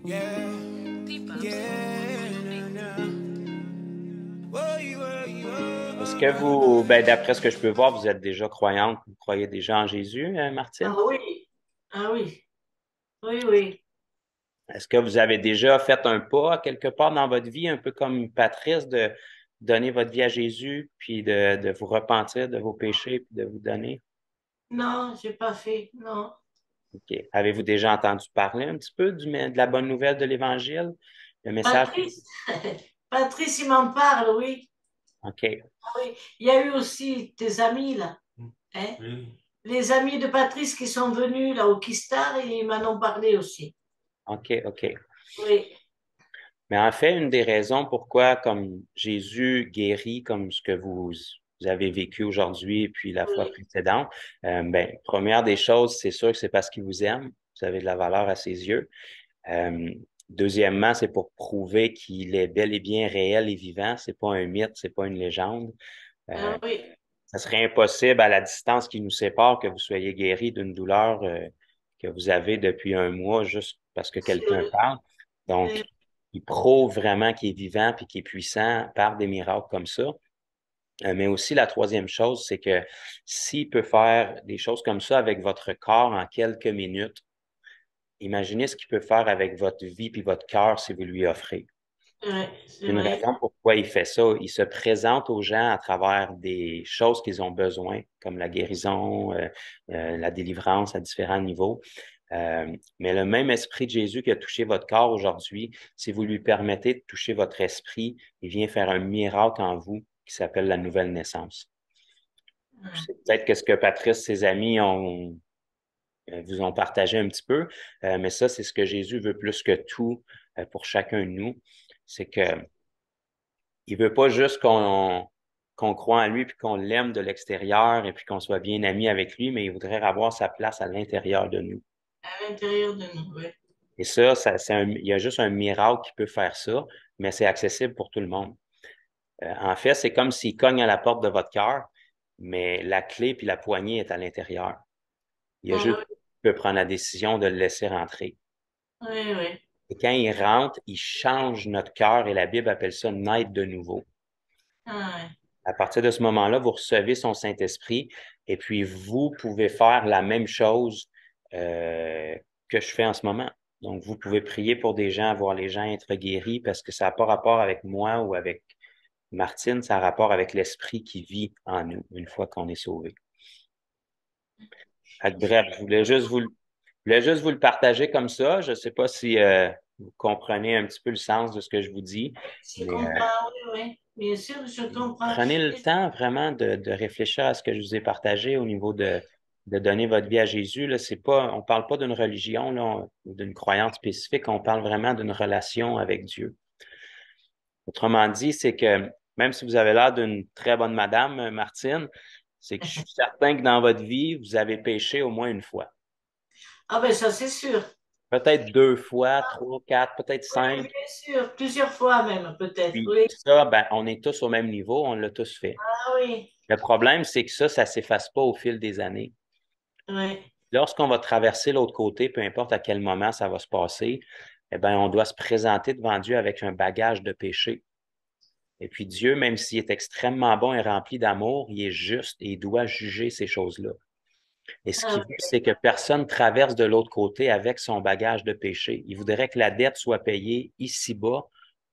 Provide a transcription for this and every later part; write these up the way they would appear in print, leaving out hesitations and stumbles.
Yeah, yeah, na, na. Woy, woy, Est-ce woy, que woy, woy. vous, ben, d'après ce que je peux voir, vous êtes déjà croyante, vous croyez déjà en Jésus, Ah Martine? oui, ah oui, oui, oui. Est-ce que vous avez déjà fait un pas quelque part dans votre vie, un peu comme Patrice, de donner votre vie à Jésus, puis de vous repentir de vos péchés, puis de vous donner? Non, j'ai pas fait, non. OK. Avez-vous déjà entendu parler un petit peu de la bonne nouvelle de l'Évangile, le message? Patrice, Patrice, il m'en parle, oui. OK. Ah oui. Il y a eu aussi tes amis, là. Hein? Oui. Les amis de Patrice qui sont venus, là, au Kistar, ils m'en ont parlé aussi. OK, OK. Oui, Mais en fait, une des raisons pourquoi, comme Jésus guérit, comme ce que vous avez vécu aujourd'hui et puis la fois oui. précédente, ben, première des choses, c'est sûr que c'est parce qu'il vous aime. Vous avez de la valeur à ses yeux. Euh, Deuxièmement, c'est pour prouver qu'il est bel et bien réel et vivant. C'est pas un mythe, c'est pas une légende. Euh, Ah oui, Ça serait impossible à la distance qui nous sépare que vous soyez guéri d'une douleur que vous avez depuis un mois juste parce que c'est quelqu'un vrai. parle. Donc, Oui, il prouve vraiment qu'il est vivant puis qu'il est puissant par des miracles comme ça. Mais aussi, la troisième chose, c'est que s'il peut faire des choses comme ça avec votre corps en quelques minutes, imaginez ce qu'il peut faire avec votre vie puis votre cœur si vous lui offrez. c'est Une vrai. raison pourquoi il fait ça. Il se présente aux gens à travers des choses qu'ils ont besoin, comme la guérison, la délivrance à différents niveaux. Mais le même esprit de Jésus qui a touché votre corps aujourd'hui, si vous lui permettez de toucher votre esprit, il vient faire un miracle en vous qui s'appelle la nouvelle naissance. C'est peut-être que ce que Patrice, ses amis vous ont partagé un petit peu, mais ça, c'est ce que Jésus veut plus que tout pour chacun de nous. C'est que il veut pas juste qu'on croit en lui puis qu'on l'aime de l'extérieur et puis qu'on soit bien amis avec lui, mais il voudrait avoir sa place à l'intérieur de nous. À l'intérieur de nous, oui. Et ça, il y a juste un miracle qui peut faire ça, mais c'est accessible pour tout le monde. En fait, c'est comme s'il cogne à la porte de votre cœur, mais la clé puis la poignée est à l'intérieur. Il y a juste Ah qui peut prendre la décision de le laisser rentrer. oui, oui, Et quand il rentre, il change notre cœur et la Bible appelle ça naître de nouveau. ah À partir de ce moment-là, vous recevez son Saint-Esprit et puis vous pouvez faire la même chose euh, que je fais en ce moment. Donc, vous pouvez prier pour des gens, voir les gens être guéris parce que ça n'a pas rapport avec moi ou avec Martine, ça a rapport avec l'Esprit qui vit en nous une fois qu'on est sauvé. Fait que bref, je voulais juste vous le partager comme ça. Je ne sais pas si vous comprenez un petit peu le sens de ce que je vous dis, je mais comprends, oui, oui. Bien sûr, je comprends. prenez le temps vraiment de réfléchir à ce que je vous ai partagé au niveau de donner votre vie à Jésus. Là, c'est pas, on parle pas d'une religion là, ou d'une croyance spécifique, on parle vraiment d'une relation avec Dieu. Autrement dit, c'est que même si vous avez l'air d'une très bonne madame, Martine, c'est que je suis certain que dans votre vie, vous avez péché au moins une fois. Ah ben ça, c'est sûr. Peut-être deux fois, trois, quatre, peut-être Oui, cinq. bien sûr. Plusieurs fois même, peut-être. Puis Oui. ça, ben, on est tous au même niveau, on l'a tous fait. Ah oui, Le problème, c'est que ça s'efface pas au fil des années. oui. Lorsqu'on va traverser l'autre côté, peu importe à quel moment ça va se passer, eh bien, on doit se présenter devant Dieu avec un bagage de péché. Et puis Dieu, même s'il est extrêmement bon et rempli d'amour, il est juste et il doit juger ces choses-là. Et ce Ah qu'il veut, c'est que personne traverse de l'autre côté avec son bagage de péché. Il voudrait que la dette soit payée ici-bas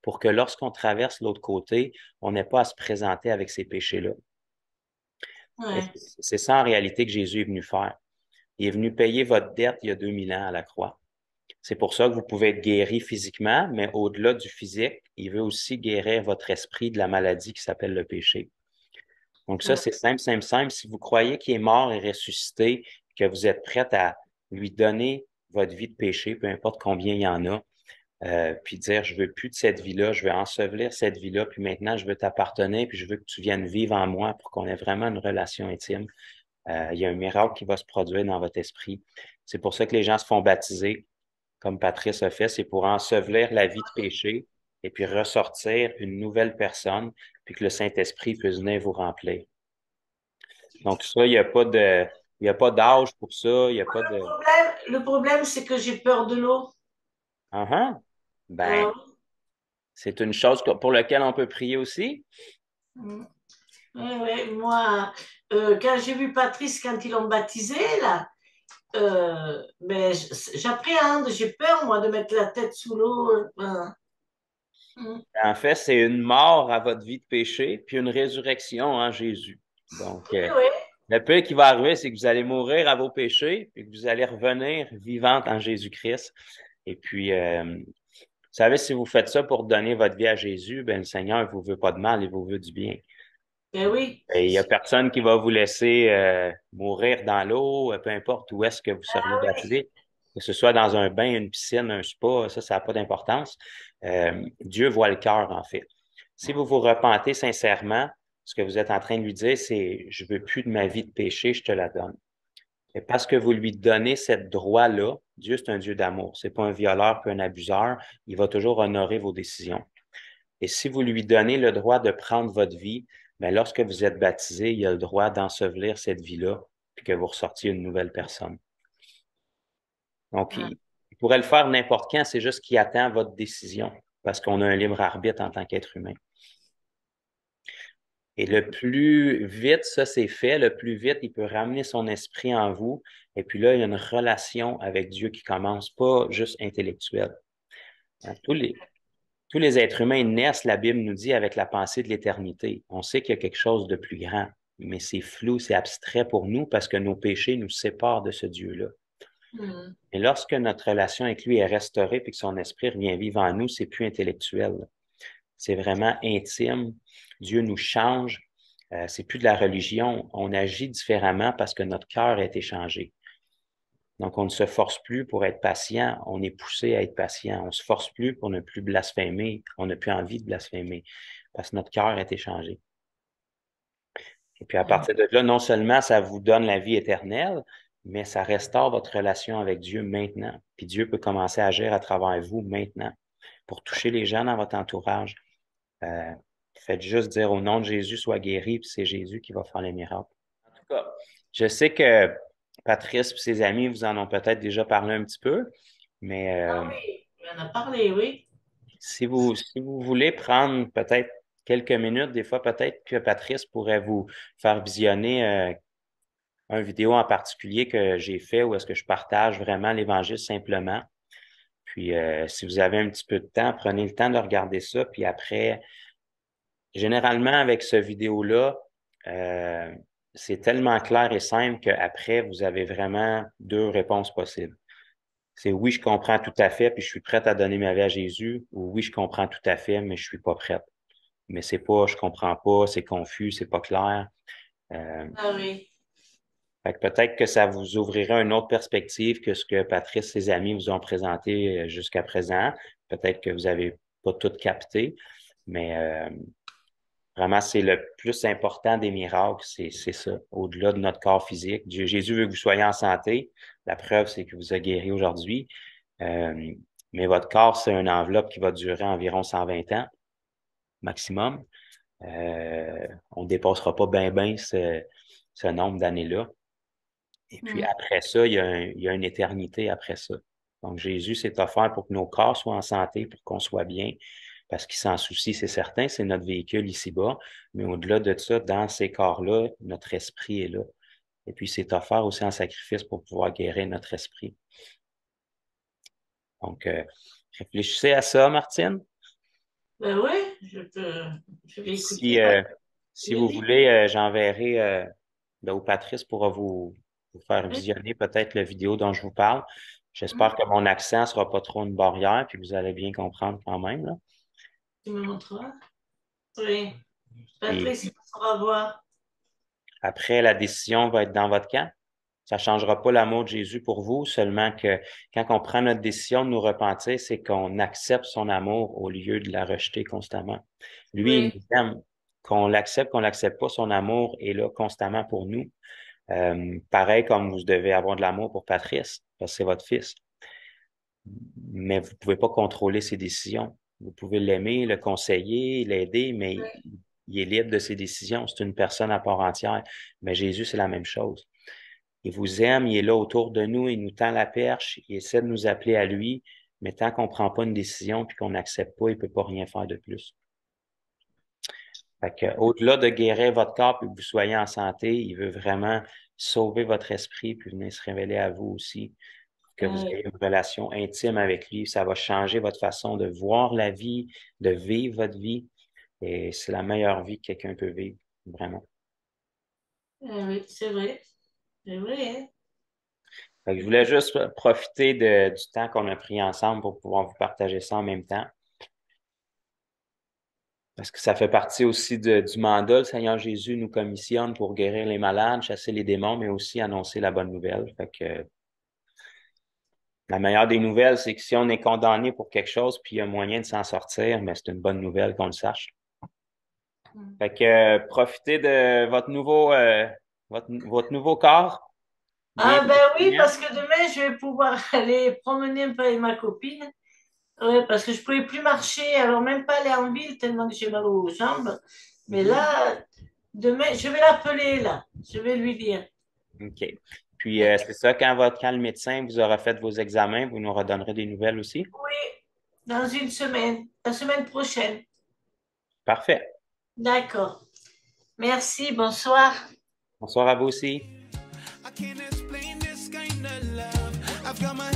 pour que lorsqu'on traverse l'autre côté, on n'ait pas à se présenter avec ces péchés-là. Et oui. c'est ça en réalité que Jésus est venu faire. Il est venu payer votre dette il y a 2000 ans à la croix. C'est pour ça que vous pouvez être guéri physiquement, mais au-delà du physique, il veut aussi guérir votre esprit de la maladie qui s'appelle le péché. Donc ça, Oui. c'est simple, simple, simple. Si vous croyez qu'il est mort et ressuscité, que vous êtes prête à lui donner votre vie de péché, peu importe combien il y en a, puis dire, je veux plus de cette vie-là, je veux ensevelir cette vie-là, puis maintenant, je veux t'appartenir, puis je veux que tu viennes vivre en moi pour qu'on ait vraiment une relation intime. Il y a un miracle qui va se produire dans votre esprit. C'est pour ça que les gens se font baptiser, comme Patrice a fait, c'est pour ensevelir la vie de péché et puis ressortir une nouvelle personne, puis que le Saint-Esprit puisse venir vous remplir. Donc ça, il y a pas d'âge pour ça, il y a pas de. Le problème, c'est que j'ai peur de l'eau. Uh-huh. Ben, c'est une chose pour laquelle on peut prier aussi. Oui, oui, moi, quand j'ai vu Patrice, quand ils l'ont baptisé, là, mais j'appréhende, j'ai peur, moi, de mettre la tête sous l'eau. Mm. En fait, c'est une mort à votre vie de péché, puis une résurrection en Jésus. Donc, Oui, oui. le pire qui va arriver, c'est que vous allez mourir à vos péchés, puis que vous allez revenir vivante en Jésus-Christ. Et puis, vous savez, si vous faites ça pour donner votre vie à Jésus, ben, le Seigneur ne vous veut pas de mal, il vous veut du bien. Ben oui. Et il n'y a personne qui va vous laisser mourir dans l'eau, peu importe où est-ce que vous seriez baptisé, que ce soit dans un bain, une piscine, un spa, ça n'a pas d'importance. Dieu voit le cœur, en fait. Si vous vous repentez sincèrement, ce que vous êtes en train de lui dire, c'est « Je veux plus de ma vie de péché, je te la donne ». Et parce que vous lui donnez cette droit-là, Dieu, c'est un Dieu d'amour. C'est pas un violeur puis un abuseur. Il va toujours honorer vos décisions. Et si vous lui donnez le droit de prendre votre vie, bien, lorsque vous êtes baptisé, il a le droit d'ensevelir cette vie-là, puis que vous ressortiez une nouvelle personne. Donc, il pourrait le faire n'importe quand, c'est juste qu'il attend votre décision, parce qu'on a un libre arbitre en tant qu'être humain. Et le plus vite ça c'est fait, le plus vite il peut ramener son esprit en vous, et puis là, il y a une relation avec Dieu qui commence, pas juste intellectuelle. Hein, tous les êtres humains naissent, la Bible nous dit, avec la pensée de l'éternité. On sait qu'il y a quelque chose de plus grand, mais c'est flou, c'est abstrait pour nous parce que nos péchés nous séparent de ce Dieu-là. Mm. Et lorsque notre relation avec lui est restaurée et que son esprit revient vivre en nous, c'est plus intellectuel. C'est vraiment intime. Dieu nous change. C'est plus de la religion. On agit différemment parce que notre cœur a été changé. Donc, on ne se force plus pour être patient, on est poussé à être patient. On ne se force plus pour ne plus blasphémer, on n'a plus envie de blasphémer parce que notre cœur a été changé. Et puis, à partir de là, non seulement ça vous donne la vie éternelle, mais ça restaure votre relation avec Dieu maintenant. Puis Dieu peut commencer à agir à travers vous maintenant pour toucher les gens dans votre entourage. Euh, Faites juste dire au nom de Jésus, sois guéri, puis c'est Jésus qui va faire les miracles. En tout cas, je sais que Patrice et ses amis vous en ont peut-être déjà parlé un petit peu, mais Ah oui, on en a parlé, oui. si vous voulez prendre peut-être quelques minutes, des fois peut-être que Patrice pourrait vous faire visionner une vidéo en particulier que j'ai fait où est-ce que je partage vraiment l'Évangile simplement. Puis si vous avez un petit peu de temps, prenez le temps de regarder ça, puis après, généralement, avec ce vidéo-là, euh, c'est tellement clair et simple qu'après, vous avez vraiment deux réponses possibles. C'est oui, je comprends tout à fait, puis je suis prête à donner ma vie à Jésus, ou oui, je comprends tout à fait, mais je suis pas prête. Mais c'est pas, je comprends pas, c'est confus, c'est pas clair. Euh, Ah oui. Fait que peut-être que ça vous ouvrira une autre perspective que ce que Patrice et ses amis vous ont présenté jusqu'à présent. Peut-être que vous avez pas tout capté, mais vraiment, c'est le plus important des miracles, c'est ça, au-delà de notre corps physique. Jésus veut que vous soyez en santé. La preuve, c'est qu'il vous a guéri aujourd'hui. Euh, mais votre corps, c'est une enveloppe qui va durer environ 120 ans maximum. On ne dépassera pas bien ce nombre d'années-là. Et puis Mm. après ça, il y a une éternité après ça. Donc Jésus s'est offert pour que nos corps soient en santé, pour qu'on soit bien, parce qu'il s'en soucie, c'est certain, c'est notre véhicule ici-bas. Mais au-delà de ça, dans ces corps-là, notre esprit est là. Et puis, c'est offert aussi en sacrifice pour pouvoir guérir notre esprit. Donc, réfléchissez à ça, Martine. Ben oui, je vais Puis écouter. si Je vous dis. voulez, j'enverrai, ou Patrice pourra vous faire Oui, visionner peut-être la vidéo dont je vous parle. mm. J'espère que mon accent ne sera pas trop une barrière, puis vous allez bien comprendre quand même, là. Tu me montreras. Oui. Puis Patrice, il saura voir. après, la décision va être dans votre camp. Ça ne changera pas l'amour de Jésus pour vous, seulement que quand on prend notre décision de nous repentir, c'est qu'on accepte son amour au lieu de la rejeter constamment. Lui, il Oui. nous aime. Qu'on l'accepte pas, son amour est là constamment pour nous. Pareil comme vous devez avoir de l'amour pour Patrice, parce que c'est votre fils. Mais vous ne pouvez pas contrôler ses décisions. Vous pouvez l'aimer, le conseiller, l'aider, mais il est libre de ses décisions. C'est une personne à part entière. Mais Jésus, c'est la même chose. Il vous aime, il est là autour de nous, il nous tend la perche, il essaie de nous appeler à lui, Mais tant qu'on ne prend pas une décision puis qu'on n'accepte pas, il ne peut pas rien faire de plus. Fait que, au-delà de guérir votre corps et que vous soyez en santé, il veut vraiment sauver votre esprit puis venir se révéler à vous aussi, que vous ayez une relation intime avec lui. Ça va changer votre façon de voir la vie, de vivre votre vie. Et c'est la meilleure vie que quelqu'un peut vivre, vraiment. Oui, c'est vrai. C'est vrai, hein? Fait que je voulais juste profiter du temps qu'on a pris ensemble pour pouvoir vous partager ça en même temps. Parce que ça fait partie aussi du mandat. Le Seigneur Jésus nous commissionne pour guérir les malades, chasser les démons, mais aussi annoncer la bonne nouvelle. Fait que la meilleure des nouvelles, c'est que si on est condamné pour quelque chose, puis il y a moyen de s'en sortir, mais c'est une bonne nouvelle qu'on le sache. Fait que profitez de votre nouveau corps. Bien Ah ben oui, conscient. parce que demain, je vais pouvoir aller promener un peu avec ma copine. Ouais, parce que je pouvais plus marcher, alors même pas aller en ville tellement que j'ai mal aux jambes. Mais là, demain, je vais l'appeler là. Je vais lui dire. OK. Puis c'est ça, quand le médecin vous aura fait vos examens, vous nous redonnerez des nouvelles aussi? Oui, dans une semaine, la semaine prochaine. Parfait. D'accord. Merci, bonsoir. Bonsoir à vous aussi. I can't explain this kind of love. I've got my